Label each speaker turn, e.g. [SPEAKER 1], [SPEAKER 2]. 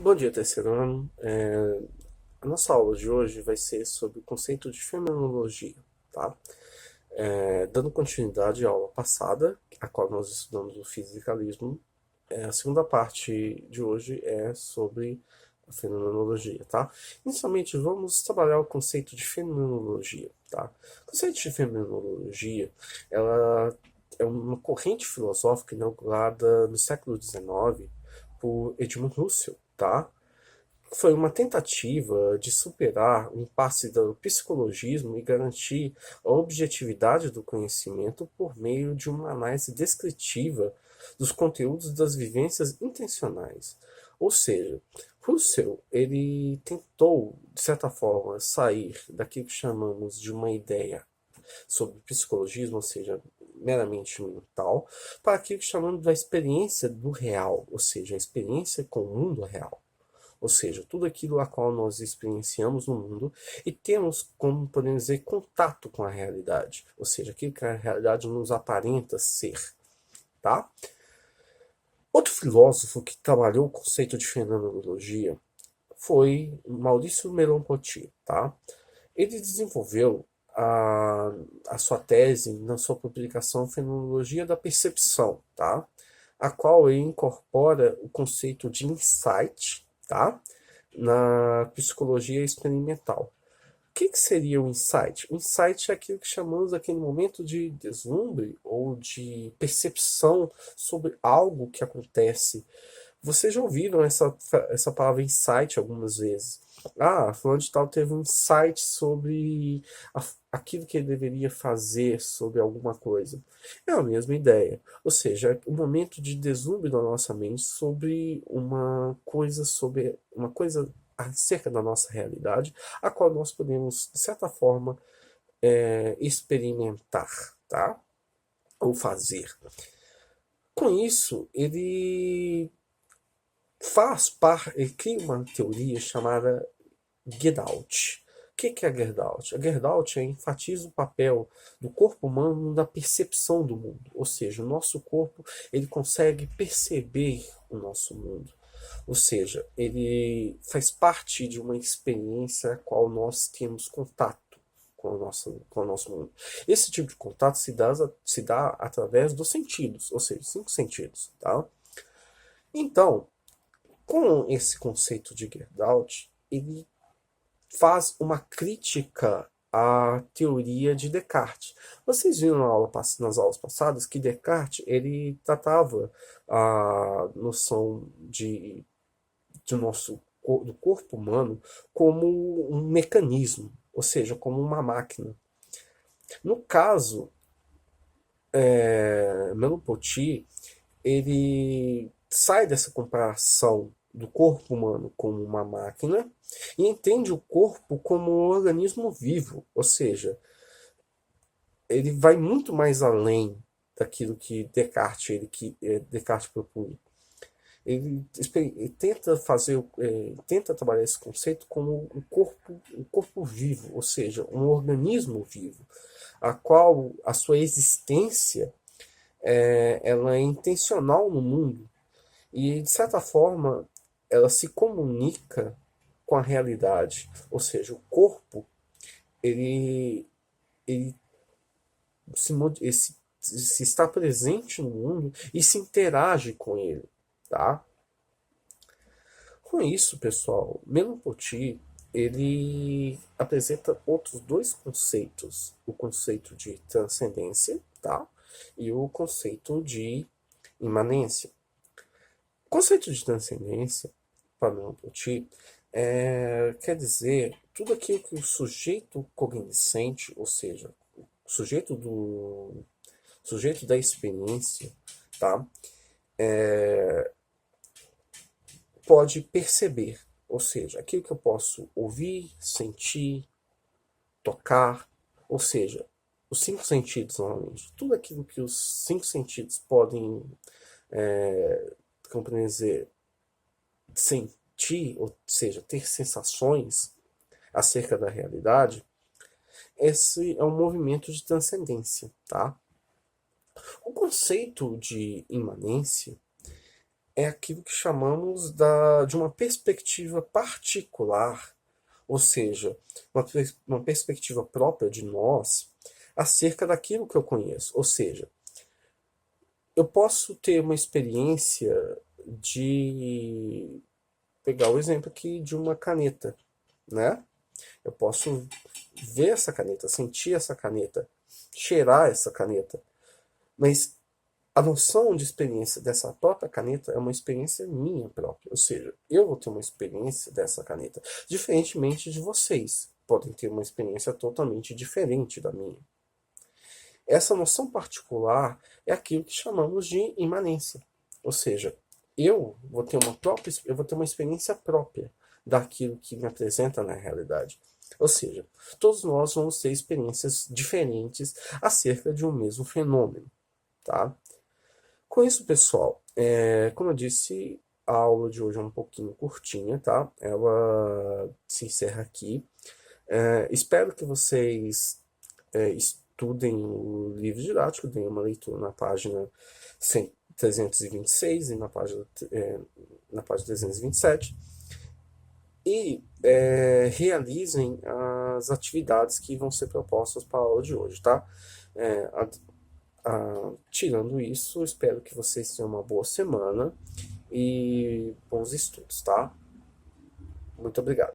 [SPEAKER 1] Bom dia, terceiro ano. A nossa aula de hoje vai ser sobre o conceito de fenomenologia, tá? Dando continuidade à aula passada, a qual nós estudamos o fisicalismo, a segunda parte de hoje é sobre a fenomenologia, tá? Inicialmente, vamos trabalhar o conceito de fenomenologia, tá? O conceito de fenomenologia, ela é uma corrente filosófica inaugurada no século XIX por Edmund Husserl, tá? Foi uma tentativa de superar o impasse do psicologismo e garantir a objetividade do conhecimento por meio de uma análise descritiva dos conteúdos das vivências intencionais. Ou seja, Husserl ele tentou, de certa forma, sair daquilo que chamamos de uma ideia sobre psicologismo, ou seja, meramente mental, para aquilo que chamamos da experiência do real, ou seja, a experiência com o mundo real. Ou seja, tudo aquilo a qual nós experienciamos no mundo e temos, como podemos dizer, contato com a realidade. Ou seja, aquilo que a realidade nos aparenta ser. Tá? Outro filósofo que trabalhou o conceito de fenomenologia foi Maurício Merleau-Ponty. Tá? Ele desenvolveu a sua tese na sua publicação Fenomenologia da Percepção, tá? A qual ele incorpora o conceito de insight, tá? Na psicologia experimental. O que seria o insight? O insight é aquilo que chamamos aquele momento de deslumbre ou de percepção sobre algo que acontece. Vocês já ouviram essa palavra insight algumas vezes. Fulano de tal teve um insight sobre aquilo que ele deveria fazer sobre alguma coisa. É a mesma ideia. Ou seja, é um momento de deslumbre da nossa mente sobre uma coisa acerca da nossa realidade, a qual nós podemos, de certa forma, experimentar, tá? Ou fazer. Com isso, ele cria uma teoria chamada Gestalt. O que é a Gestalt? A Gestalt enfatiza o papel do corpo humano na percepção do mundo, ou seja, o nosso corpo ele consegue perceber o nosso mundo, ou seja, ele faz parte de uma experiência a qual nós temos contato com o nosso mundo. Esse tipo de contato se dá através dos sentidos, ou seja, 5 sentidos. Tá? Então, com esse conceito de Gestalt, ele faz uma crítica à teoria de Descartes. Vocês viram nas aulas passadas que Descartes ele tratava a noção do corpo humano como um mecanismo, ou seja, como uma máquina. No caso, Merleau-Ponty ele sai dessa comparação do corpo humano como uma máquina e entende o corpo como um organismo vivo, ou seja, ele vai muito mais além daquilo que Descartes propunha. Ele tenta trabalhar esse conceito como um corpo vivo, ou seja, um organismo vivo, a qual a sua existência ela é intencional no mundo e, de certa forma, ela se comunica com a realidade. Ou seja, o corpo, ele, ele, se está presente no mundo e se interage com ele. Tá? Com isso, pessoal, Merleau-Ponty ele apresenta outros dois conceitos. O conceito de transcendência, tá? E o conceito de imanência. O conceito de transcendência, para Merleau-Ponty, quer dizer tudo aquilo que o sujeito cognoscente, ou seja, o sujeito da experiência, tá? Pode perceber, ou seja, aquilo que eu posso ouvir, sentir, tocar, ou seja, os 5 sentidos, normalmente, tudo aquilo que os 5 sentidos podem, como podemos dizer, sentir, ou seja, ter sensações acerca da realidade, esse é um movimento de transcendência, tá? O conceito de imanência é aquilo que chamamos de uma perspectiva particular, ou seja, uma perspectiva própria de nós acerca daquilo que eu conheço. Ou seja, eu posso ter uma experiência de pegar o exemplo aqui de uma caneta, né? Eu posso ver essa caneta, sentir essa caneta, cheirar essa caneta, mas a noção de experiência dessa própria caneta é uma experiência minha própria, ou seja, eu vou ter uma experiência dessa caneta, diferentemente de vocês, podem ter uma experiência totalmente diferente da minha. Essa noção particular é aquilo que chamamos de imanência, ou seja, eu vou ter uma experiência própria daquilo que me apresenta na realidade. Ou seja, todos nós vamos ter experiências diferentes acerca de um mesmo fenômeno, tá? Com isso, pessoal, como eu disse, a aula de hoje é um pouquinho curtinha, tá? Ela se encerra aqui. Espero que vocês estudem o livro didático, deem uma leitura na página 326 e na página 327 e realizem as atividades que vão ser propostas para a aula de hoje, tá? É, tirando isso, espero que vocês tenham uma boa semana e bons estudos, tá? Muito obrigado.